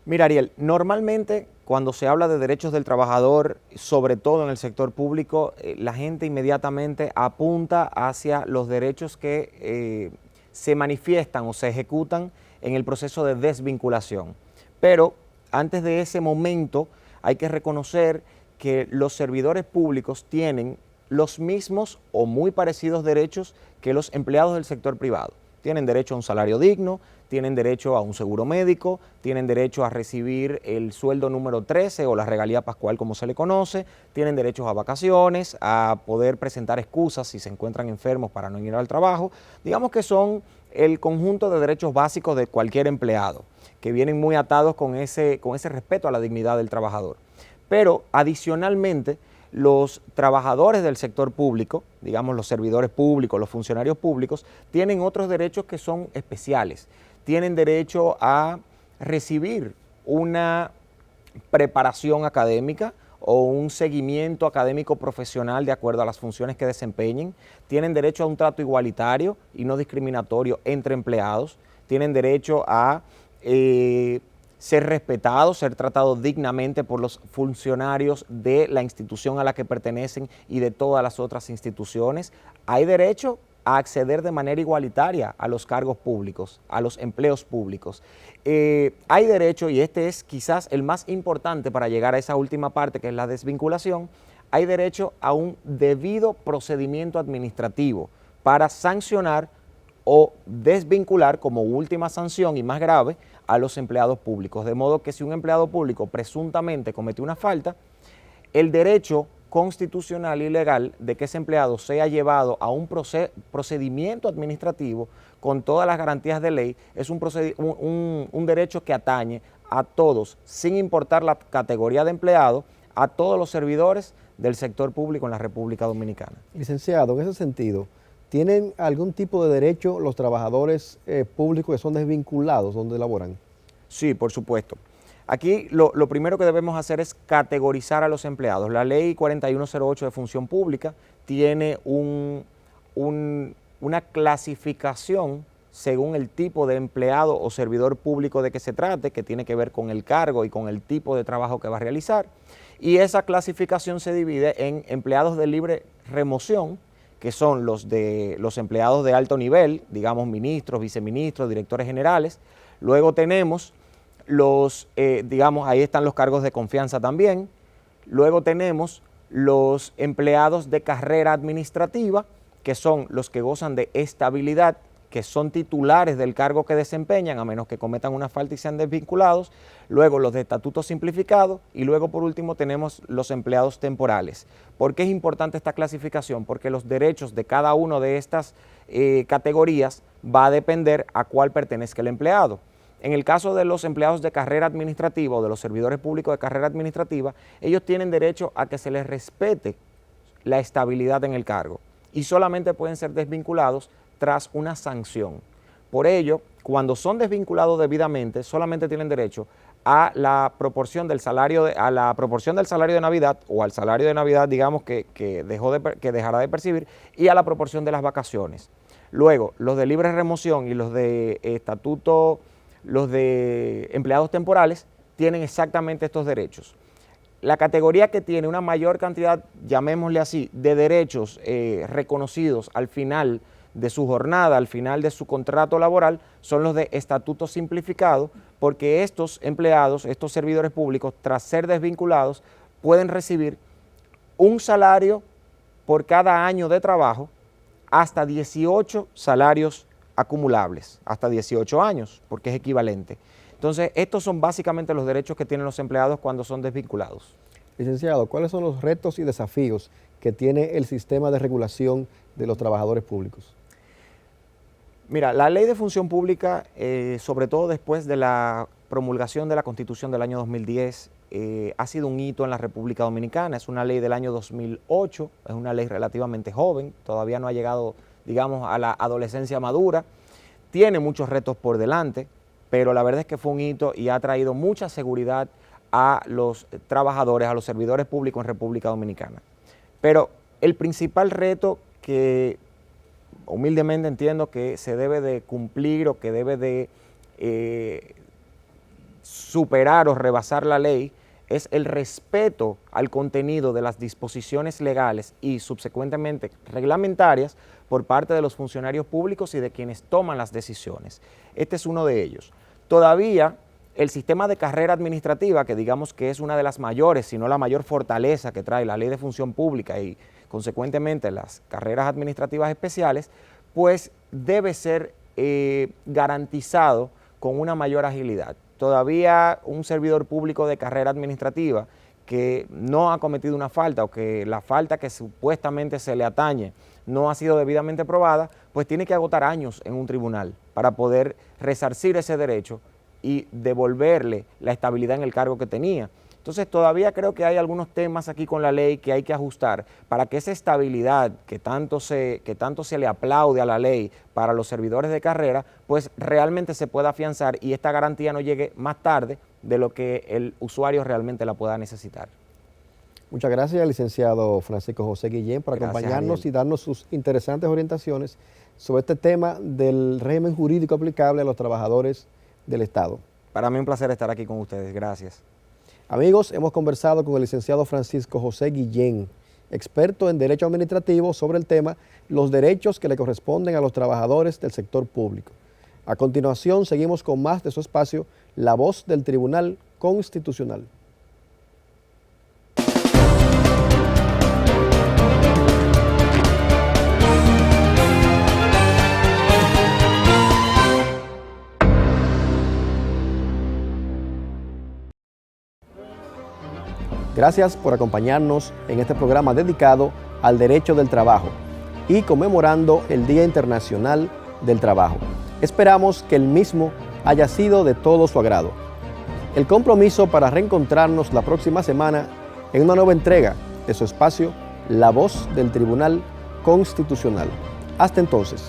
Mira, Ariel, normalmente cuando se habla de derechos del trabajador, sobre todo en el sector público, la gente inmediatamente apunta hacia los derechos que se manifiestan o se ejecutan en el proceso de desvinculación. Pero antes de ese momento hay que reconocer que los servidores públicos tienen los mismos o muy parecidos derechos que los empleados del sector privado. Tienen derecho a un salario digno, tienen derecho a un seguro médico, tienen derecho a recibir el sueldo número 13 o la regalía pascual como se le conoce, tienen derechos a vacaciones, a poder presentar excusas si se encuentran enfermos para no ir al trabajo. Digamos que son el conjunto de derechos básicos de cualquier empleado, que vienen muy atados con ese respeto a la dignidad del trabajador. Pero adicionalmente, los trabajadores del sector público, digamos los servidores públicos, los funcionarios públicos, tienen otros derechos que son especiales. Tienen derecho a recibir una preparación académica o un seguimiento académico profesional de acuerdo a las funciones que desempeñen. Tienen derecho a un trato igualitario y no discriminatorio entre empleados. Tienen derecho a ser respetados, ser tratados dignamente por los funcionarios de la institución a la que pertenecen y de todas las otras instituciones. Hay derecho a acceder de manera igualitaria a los cargos públicos, a los empleos públicos. Hay derecho, y este es quizás el más importante para llegar a esa última parte, que es la desvinculación, hay derecho a un debido procedimiento administrativo para sancionar o desvincular como última sanción y más grave a los empleados públicos. De modo que si un empleado público presuntamente cometió una falta, el derecho constitucional y legal de que ese empleado sea llevado a un procedimiento administrativo con todas las garantías de ley es un derecho que atañe a todos, sin importar la categoría de empleado, a todos los servidores del sector público en la República Dominicana. Licenciado, en ese sentido, ¿Tienen algún tipo de derecho los trabajadores públicos que son desvinculados donde laboran? Sí, por supuesto. Aquí lo primero que debemos hacer es categorizar a los empleados. La ley 4108 de función pública tiene una clasificación según el tipo de empleado o servidor público de que se trate, que tiene que ver con el cargo y con el tipo de trabajo que va a realizar. Y esa clasificación se divide en empleados de libre remoción, que son los empleados de alto nivel, digamos ministros, viceministros, directores generales. Luego tenemos ahí están los cargos de confianza también. Luego tenemos los empleados de carrera administrativa, que son los que gozan de estabilidad, que son titulares del cargo que desempeñan, a menos que cometan una falta y sean desvinculados. Luego los de estatuto simplificado y luego por último tenemos los empleados temporales. ¿Por qué es importante esta clasificación? Porque los derechos de cada una de estas categorías va a depender a cuál pertenezca el empleado. En el caso de los empleados de carrera administrativa o de los servidores públicos de carrera administrativa, ellos tienen derecho a que se les respete la estabilidad en el cargo y solamente pueden ser desvinculados tras una sanción. Por ello, cuando son desvinculados debidamente, solamente tienen derecho a la proporción del salario de Navidad o al salario de Navidad, digamos, que dejará de percibir, y a la proporción de las vacaciones. Luego, los de libre remoción y los de estatuto, los de empleados temporales, tienen exactamente estos derechos. La categoría que tiene una mayor cantidad, llamémosle así, de derechos reconocidos al final de su jornada, al final de su contrato laboral, son los de estatuto simplificado, porque estos empleados, estos servidores públicos, tras ser desvinculados, pueden recibir un salario por cada año de trabajo, hasta 18 salarios acumulables, hasta 18 años, porque es equivalente. Entonces, estos son básicamente los derechos que tienen los empleados cuando son desvinculados. Licenciado, ¿cuáles son los retos y desafíos que tiene el sistema de regulación de los trabajadores públicos? Mira, la ley de función pública, sobre todo después de la promulgación de la Constitución del año 2010, ha sido un hito en la República Dominicana. Es una ley del año 2008, es una ley relativamente joven, todavía no ha llegado, digamos, a la adolescencia madura. Tiene muchos retos por delante, pero la verdad es que fue un hito y ha traído mucha seguridad a los trabajadores, a los servidores públicos en República Dominicana. Pero el principal reto que humildemente entiendo que se debe de cumplir o que debe de superar o rebasar la ley es el respeto al contenido de las disposiciones legales y subsecuentemente reglamentarias por parte de los funcionarios públicos y de quienes toman las decisiones. Este es uno de ellos. Todavía el sistema de carrera administrativa, que digamos que es una de las mayores, si no la mayor fortaleza que trae la ley de función pública y consecuentemente las carreras administrativas especiales, pues debe ser garantizado con una mayor agilidad. Todavía un servidor público de carrera administrativa que no ha cometido una falta o que la falta que supuestamente se le atañe no ha sido debidamente probada, pues tiene que agotar años en un tribunal para poder resarcir ese derecho y devolverle la estabilidad en el cargo que tenía. Entonces todavía creo que hay algunos temas aquí con la ley que hay que ajustar para que esa estabilidad que tanto se le aplaude a la ley para los servidores de carrera, pues realmente se pueda afianzar y esta garantía no llegue más tarde de lo que el usuario realmente la pueda necesitar. Muchas gracias, licenciado Francisco José Guillén, por acompañarnos, Ariel, y darnos sus interesantes orientaciones sobre este tema del régimen jurídico aplicable a los trabajadores del Estado. Para mí un placer estar aquí con ustedes. Gracias. Amigos, hemos conversado con el licenciado Francisco José Guillén, experto en Derecho Administrativo, sobre el tema los derechos que le corresponden a los trabajadores del sector público. A continuación, seguimos con más de su espacio, La Voz del Tribunal Constitucional. Gracias por acompañarnos en este programa dedicado al derecho del trabajo y conmemorando el Día Internacional del Trabajo. Esperamos que el mismo haya sido de todo su agrado. El compromiso para reencontrarnos la próxima semana en una nueva entrega de su espacio, La Voz del Tribunal Constitucional. Hasta entonces.